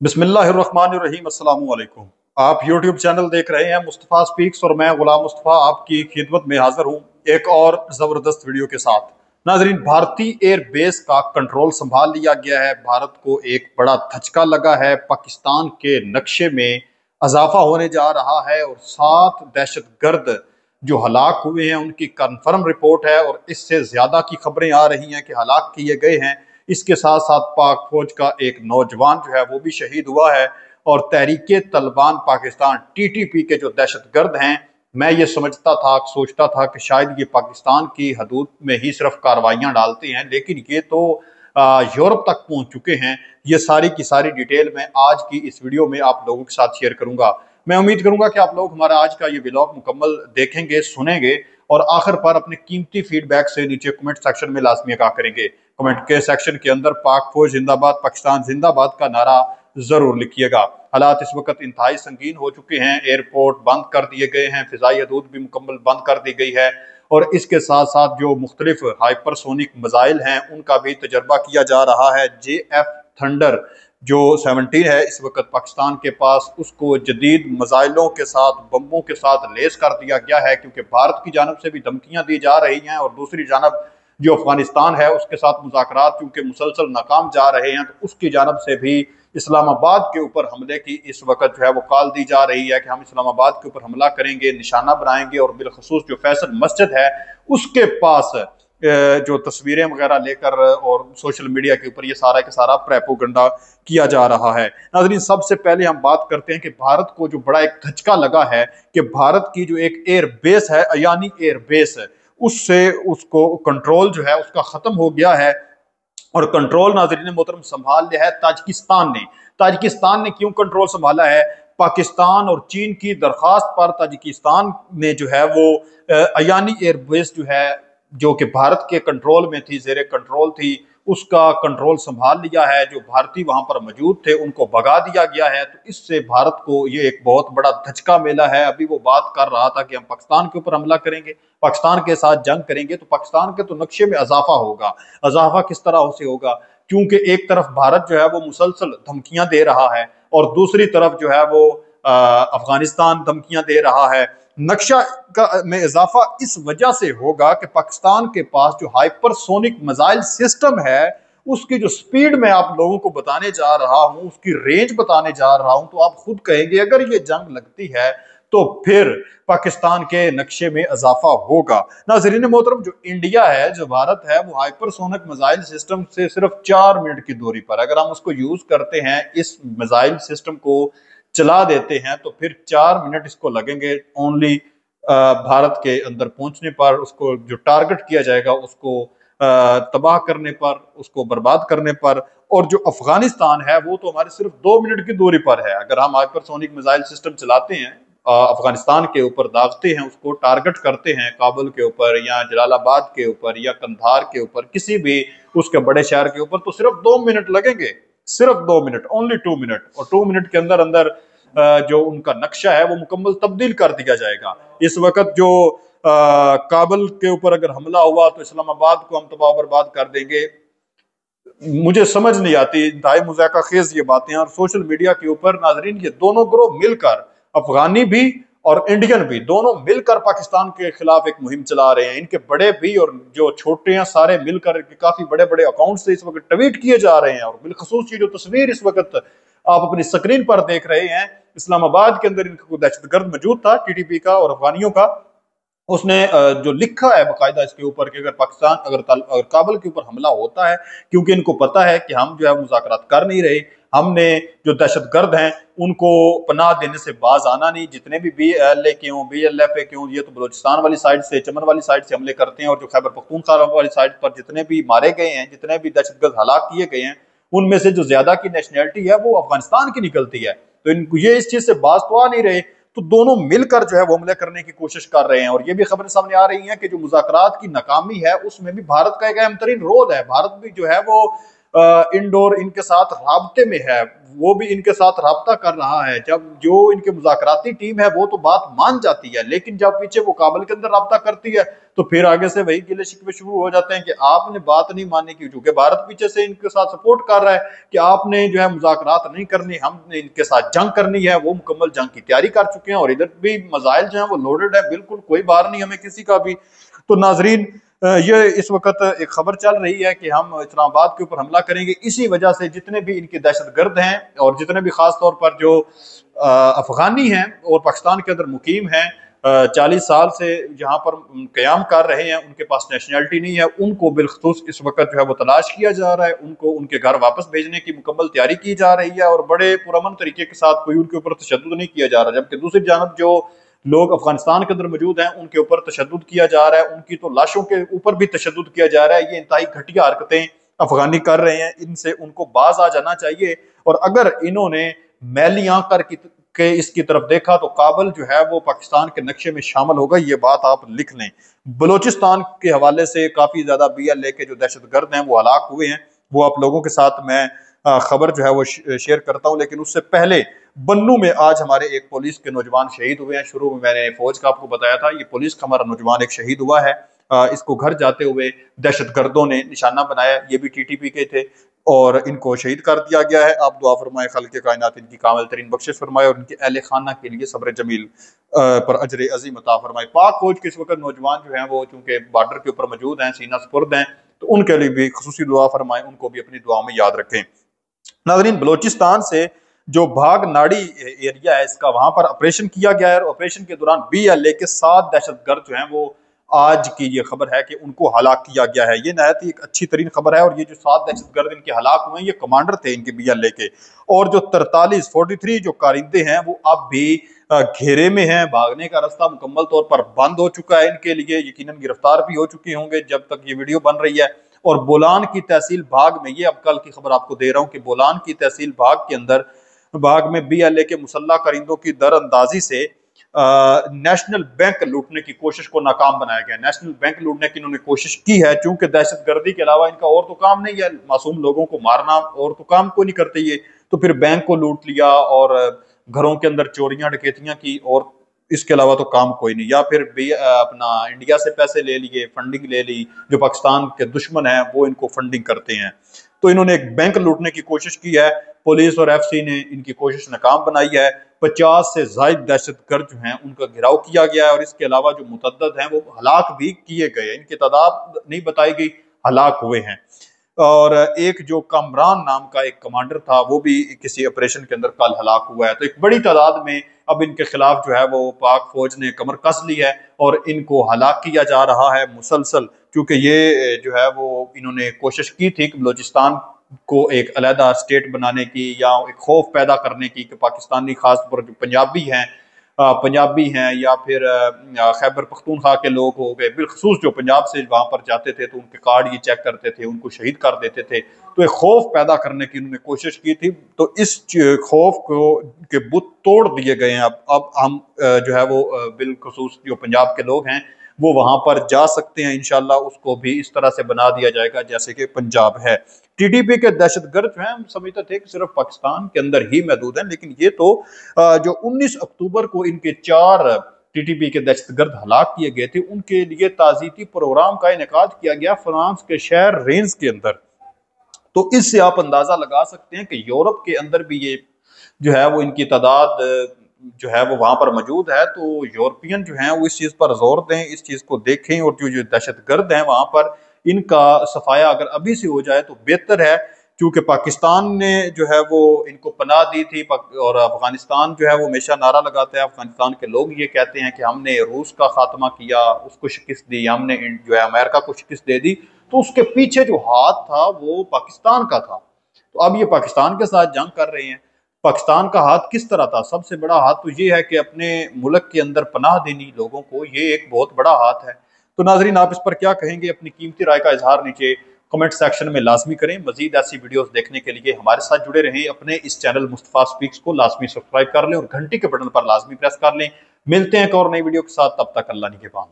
बिस्मिल्लाहिर्रहमानिर्रहीम अस्सलाम वालेकुम। आप यूट्यूब चैनल देख रहे हैं मुस्तफ़ा स्पीक्स और मैं गुलाम मुस्तफ़ा आपकी खिदमत में हाजिर हूँ एक और ज़बरदस्त वीडियो के साथ। नाजरीन, भारतीय एयर बेस का कंट्रोल संभाल लिया गया है। भारत को एक बड़ा धचका लगा है। पाकिस्तान के नक्शे में इजाफा होने जा रहा है और 7 दहशतगर्द जो हलाक हुए हैं उनकी कन्फर्म रिपोर्ट है और इससे ज्यादा की खबरें आ रही हैं कि हलाक किए गए हैं। इसके साथ साथ पाक फौज का एक नौजवान जो है वो भी शहीद हुआ है। और तहरीके तलिबान पाकिस्तान टीटीपी के जो दहशतगर्द हैं, मैं ये समझता था, सोचता था कि शायद ये पाकिस्तान की हदूद में ही सिर्फ कार्रवाइयां डालते हैं, लेकिन ये तो यूरोप तक पहुंच चुके हैं। ये सारी की सारी डिटेल मैं आज की इस वीडियो में आप लोगों के साथ शेयर करूंगा। मैं उम्मीद करूंगा कि आप लोग हमारा आज का ये व्लॉग मुकम्मल देखेंगे, सुनेंगे और आखिर पर अपने कीमती फीडबैक से नीचे कमेंट सेक्शन में लाजमी आगा करेंगे। कमेंट के सेक्शन के अंदर पाक फौज जिंदाबाद, पाकिस्तान जिंदाबाद का नारा जरूर लिखिएगा। हालात इस वक्त इंतहाई संगीन हो चुके हैं। एयरपोर्ट बंद कर दिए गए हैं, फिजाई हदूद भी मुकम्मल बंद कर दी गई है और इसके साथ साथ जो मुख्तलिफ हाइपरसोनिक मिसाइल हैं उनका भी तजर्बा किया जा रहा है। JF थंडर जो 17 है इस वक्त पाकिस्तान के पास, उसको जदीद मिसाइलों के साथ, बम्बों के साथ लेस कर दिया गया है, क्योंकि भारत की जानब से भी धमकियां दी जा रही हैं और दूसरी जानब जो अफगानिस्तान है उसके साथ मुज़ाकरात क्योंकि मुसलसल नाकाम जा रहे हैं, तो उसकी जानब से भी इस्लामाबाद के ऊपर हमले की इस वक्त जो है वो कॉल दी जा रही है कि हम इस्लामाबाद के ऊपर हमला करेंगे, निशाना बनाएंगे और बिलखसूस जो फैसल मस्जिद है उसके पास जो तस्वीरें वगैरह लेकर और सोशल मीडिया के ऊपर ये सारा का सारा प्रेपोगंडा किया जा रहा है। नाज़रीन, सबसे पहले हम बात करते हैं कि भारत को जो बड़ा एक धचका लगा है कि भारत की जो एक एयर बेस है, अयानी एयर बेस है, उससे उसको कंट्रोल जो है उसका खत्म हो गया है। और कंट्रोल नाज़रीन मोहतरम संभाल लिया है ताजिकिस्तान ने। ताजिकिस्तान ने क्यों कंट्रोल संभाला है? पाकिस्तान और चीन की दरखास्त पर ताजिकिस्तान ने जो है वो अयानी एयरबेस जो है, जो कि भारत के कंट्रोल में थी, जेर कंट्रोल थी, उसका कंट्रोल संभाल लिया है। जो भारतीय वहां पर मौजूद थे उनको भगा दिया गया है। तो इससे भारत को ये एक बहुत बड़ा धचका मिला है। अभी वो बात कर रहा था कि हम पाकिस्तान के ऊपर हमला करेंगे, पाकिस्तान के साथ जंग करेंगे, तो पाकिस्तान के तो नक्शे में इजाफा होगा। इजाफा किस तरह से होगा? क्योंकि एक तरफ भारत जो है वो मुसलसल धमकियां दे रहा है और दूसरी तरफ जो है वो अफगानिस्तान धमकियां दे रहा है। नक्शा का में इजाफा इस वजह से होगा कि पाकिस्तान के पास जो हाइपरसोनिक मिसाइल सिस्टम है उसकी जो स्पीड मैं आप लोगों को बताने जा रहा हूं, उसकी रेंज बताने जा रहा हूं, तो आप खुद कहेंगे अगर ये जंग लगती है तो फिर पाकिस्तान के नक्शे में इजाफा होगा। नाज़रीन मोहतरम, जो इंडिया है, जो भारत है, वो हाइपरसोनिक मिसाइल सिस्टम से सिर्फ 4 मिनट की दूरी पर, अगर हम उसको यूज करते हैं, इस मिसाइल सिस्टम को चला देते हैं, तो फिर 4 मिनट इसको लगेंगे ओनली भारत के अंदर पहुंचने पर, उसको जो टारगेट किया जाएगा उसको तबाह करने पर, उसको बर्बाद करने पर। और जो अफगानिस्तान है वो तो हमारे सिर्फ 2 मिनट की दूरी पर है। अगर हम हाइपरसोनिक मिसाइल सिस्टम चलाते हैं, अफगानिस्तान के ऊपर दागते हैं, उसको टारगेट करते हैं काबुल के ऊपर या जलालाबाद के ऊपर या कंधार के ऊपर, किसी भी उसके बड़े शहर के ऊपर, तो सिर्फ 2 मिनट लगेंगे, सिर्फ 2 मिनट, ओनली 2 मिनट। और 2 मिनट के अंदर अंदर जो उनका नक्शा है वो मुकम्मल तब्दील कर दिया जाएगा। इस वक्त जो काबुल के ऊपर अगर हमला हुआ तो इस्लामाबाद को हम तबाह बर्बाद कर देंगे। मुझे समझ नहीं आती, इंतहाई मुज़ाहिका खेज ये बातें। और सोशल मीडिया के ऊपर नाजरीन ये दोनों ग्रोह मिलकर, अफगानी भी और इंडियन भी, दोनों मिलकर पाकिस्तान के खिलाफ एक मुहिम चला रहे हैं। इनके बड़े भी और जो छोटे हैं सारे मिलकर काफी बड़े बड़े अकाउंट से इस वक्त ट्वीट किए जा रहे हैं। और बिलखसूस ये जो तस्वीर इस वक्त आप अपनी स्क्रीन पर देख रहे हैं, इस्लामाबाद के अंदर इनका दहशतगर्द मौजूद था, टीटीपी का और अफगानियों का। उसने जो लिखा है बाकायदा इसके ऊपर कि अगर पाकिस्तान, अगर काबुल के ऊपर हमला होता है, क्योंकि इनको पता है कि हम जो है मुज़ाकरात कर नहीं रहे, हमने जो दहशतगर्द हैं उनको पनाह देने से बाज आना नहीं। जितने भी BLA के हों, BLFA के हों, ये तो बलोचिस्तान वाली साइड से, चमन वाली साइड से हमले करते हैं। और जो खैबर पख्तूनख्वा वाली साइड पर जितने भी मारे गए हैं, जितने भी दहशतगर्द हलाक किए गए हैं, उनमें से जो ज्यादा की नेशनैलिटी है वो अफगानिस्तान की निकलती है। तो इनको ये इस चीज से बाज तो आ नहीं रहे, तो दोनों मिलकर जो है वो हमले करने की कोशिश कर रहे हैं। और ये भी खबरें सामने आ रही हैं कि जो मुज़ाकरात की नाकामी है उसमें भी भारत का एक अहम तरीन रोल है। भारत भी जो है वो इंडोर इनके साथ राब्ते में है, वो भी इनके साथ राब्ता कर रहा है। जब जो इनकी मुज़ाकराती टीम है वो तो बात मान जाती है, लेकिन जब पीछे वो काबुल के अंदर राब्ता करती है तो फिर आगे से वही गिले शिकवे शुरू हो जाते हैं कि आपने बात नहीं मानने की, क्योंकि भारत पीछे से इनके साथ सपोर्ट कर रहा है कि आपने जो है मुज़ाकरात नहीं करनी, हमने इनके साथ जंग करनी है। वो मुकम्मल जंग की तैयारी कर चुके हैं और इधर भी मजाइल जो है वो लोडेड है, बिल्कुल कोई बार नहीं हमें किसी का भी। तो नाजरीन, ये इस वक्त एक खबर चल रही है कि हम इस्लामाबाद के ऊपर हमला करेंगे। इसी वजह से जितने भी इनके दहशतगर्द हैं और जितने भी खास तौर पर जो अफगानी हैं और पाकिस्तान के अंदर मुकीम हैं, 40 साल से जहाँ पर क्याम कर रहे हैं, उनके पास नेशनैलिटी नहीं है, उनको बिलखसूस इस वक्त जो है वो तलाश किया जा रहा है। उनको उनके घर वापस भेजने की मुकम्मल तैयारी की जा रही है और बड़े पुरअमन तरीके के साथ कोई उनके ऊपर तशद्दुद नहीं किया जा रहा। जबकि दूसरी जानब जो लोग अफगानिस्तान के अंदर मौजूद हैं उनके ऊपर तशद्दुद किया जा रहा है, उनकी तो लाशों के ऊपर भी तशद्दुद किया जा रहा है। ये इंतहाई घटिया हरकतें अफगानी कर रहे हैं, इनसे उनको बाज आ जाना चाहिए। और अगर इन्होंने मैली आंख के इसकी तरफ देखा तो काबुल जो है वो पाकिस्तान के नक्शे में शामिल होगा, ये बात आप लिख लें। बलोचिस्तान के हवाले से काफी ज्यादा BLA के जो दहशतगर्द हैं वो हलाक हुए हैं, वो आप लोगों के साथ मैं खबर जो है वो शेयर करता हूं। लेकिन उससे पहले बन्नू में आज हमारे एक पुलिस के नौजवान शहीद हुए हैं। शुरू में मैंने फौज का आपको बताया था, ये पुलिस का हमारा नौजवान एक शहीद हुआ है। इसको घर जाते हुए दहशतगर्दों ने निशाना बनाया, ये भी TTP के थे और इनको शहीद कर दिया गया है। आप दुआ फरमाए खल्क़ कायनात इनकी कामिल तरीन बख्शिश फरमाए और इनके अहले खाना के लिए सब्र जमील पर अजर अजीम अता फरमाए। पाक फौज के इस वक्त नौजवान जो हैं वो चूंकि बॉर्डर के ऊपर मौजूद हैं, सीना सुपुर्द हैं, तो उनके लिए भी खुसूसी दुआ फरमाए, उनको भी अपनी दुआ में याद रखें। नाज़रीन, बलोचिस्तान से जो भाग नाड़ी एरिया है इसका, वहां पर ऑपरेशन किया गया है और ऑपरेशन के दौरान BLA के 7 दहशतगर्द जो हैं वो आज की ये खबर है कि उनको हलाक किया गया है। ये नहायत ही एक अच्छी तरीन खबर है। और ये जो 7 दहशतगर्द इनके हलाक हुए हैं, ये कमांडर थे इनके BLA के। और जो 43 जो कारिंदे हैं वो अब भी घेरे में हैं, भागने का रास्ता मुकम्मल तौर पर बंद हो चुका है इनके लिए, यकीनन गिरफ्तार भी हो चुके होंगे जब तक ये वीडियो बन रही है। और बोलान की तहसील भाग में, ये अब कल की खबर आपको दे रहा हूं कि बोलान की तहसील भाग के अंदर भाग में BLA के मुसल्लह करिंदों की दरअंदाजी से नेशनल बैंक लूटने की कोशिश को नाकाम बनाया गया। नेशनल बैंक लूटने की इन्होंने कोशिश की है, चूंकि दहशतगर्दी के अलावा इनका और तो काम नहीं है, मासूम लोगों को मारना और तो काम को नहीं करते ये, तो फिर बैंक को लूट लिया और घरों के अंदर चोरियां डकैतियां की और इसके अलावा तो काम कोई नहीं। या फिर भी अपना इंडिया से पैसे ले लिए, फंडिंग ले ली, जो पाकिस्तान के दुश्मन हैं वो इनको फंडिंग करते हैं। तो इन्होंने एक बैंक लूटने की कोशिश की है, पुलिस और FC ने इनकी कोशिश नाकाम बनाई है। 50 से ज्यादा दहशतगर्द जो हैं उनका घेराव किया गया है और इसके अलावा जो मुतअद्दिद हैं वो हलाक भी किए गए, इनकी तादाद नहीं बताई गई, हलाक हुए हैं। और एक जो कमरान नाम का एक कमांडर था वो भी किसी ऑपरेशन के अंदर कल हलाक हुआ है। तो एक बड़ी तादाद में अब इनके खिलाफ जो है वो पाक फौज ने कमर कस ली है और इनको हलाक किया जा रहा है मुसलसल, क्योंकि ये जो है वो इन्होंने कोशिश की थी कि बलोचिस्तान को एक अलहदा स्टेट बनाने की या एक खौफ पैदा करने की कि पाकिस्तानी खास तौर पर जो पंजाबी हैं या फिर खैबर पख्तूनख्वा के लोग हो गए, बिलखसूस जो पंजाब से वहां पर जाते थे तो उनके कार्ड ये चेक करते थे, उनको शहीद कर देते थे। तो एक खौफ पैदा करने की उन्होंने कोशिश की थी। तो इस खौफ को के बुत तोड़ दिए गए हैं। अब हम जो है वो बिलखसूस जो पंजाब के लोग हैं वो वहां पर जा सकते हैं। इंशाल्लाह उसको भी इस तरह से बना दिया जाएगा जैसे कि पंजाब है। TTP के दहशतगर्द जो हैं हम समझते थे कि सिर्फ पाकिस्तान के अंदर ही महदूद हैं, लेकिन ये तो जो 19 अक्टूबर को इनके 4 TTP के दहशतगर्द हलाक किए गए थे, उनके लिए ताज़ीती प्रोग्राम का इनेकाद किया गया फ्रांस के शहर रेंस के अंदर। तो इससे आप अंदाजा लगा सकते हैं कि यूरोप के अंदर भी ये जो है वो इनकी तादाद जो है वो वहां पर मौजूद है। तो यूरोपियन जो हैं वो इस चीज पर जोर दें, इस चीज को देखें और जो दहशतगर्द हैं वहां पर इनका सफाया अगर अभी से हो जाए तो बेहतर है, क्योंकि पाकिस्तान ने जो है वो इनको पनाह दी थी और अफगानिस्तान जो है वो हमेशा नारा लगाता है। अफगानिस्तान के लोग ये कहते हैं कि हमने रूस का खात्मा किया, उसको शिकस्त दी, हमने जो है अमेरिका को शिकस्त दे दी, तो उसके पीछे जो हाथ था वो पाकिस्तान का था। तो अब ये पाकिस्तान के साथ जंग कर रहे हैं। पाकिस्तान का हाथ किस तरह था? सबसे बड़ा हाथ तो ये है कि अपने मुल्क के अंदर पनाह देनी लोगों को, ये एक बहुत बड़ा हाथ है। तो नाजरीन, आप इस पर क्या कहेंगे? अपनी कीमती राय का इजहार नीचे कमेंट सेक्शन में लाजमी करें। मजीद ऐसी वीडियोस देखने के लिए हमारे साथ जुड़े रहें। अपने इस चैनल मुस्तफा स्पीक्स को लाजमी सब्सक्राइब कर लें और घंटी के बटन पर लाजमी प्रेस कर लें। मिलते हैं एक और नई वीडियो के साथ, तब तक अल्लाह निगहबान।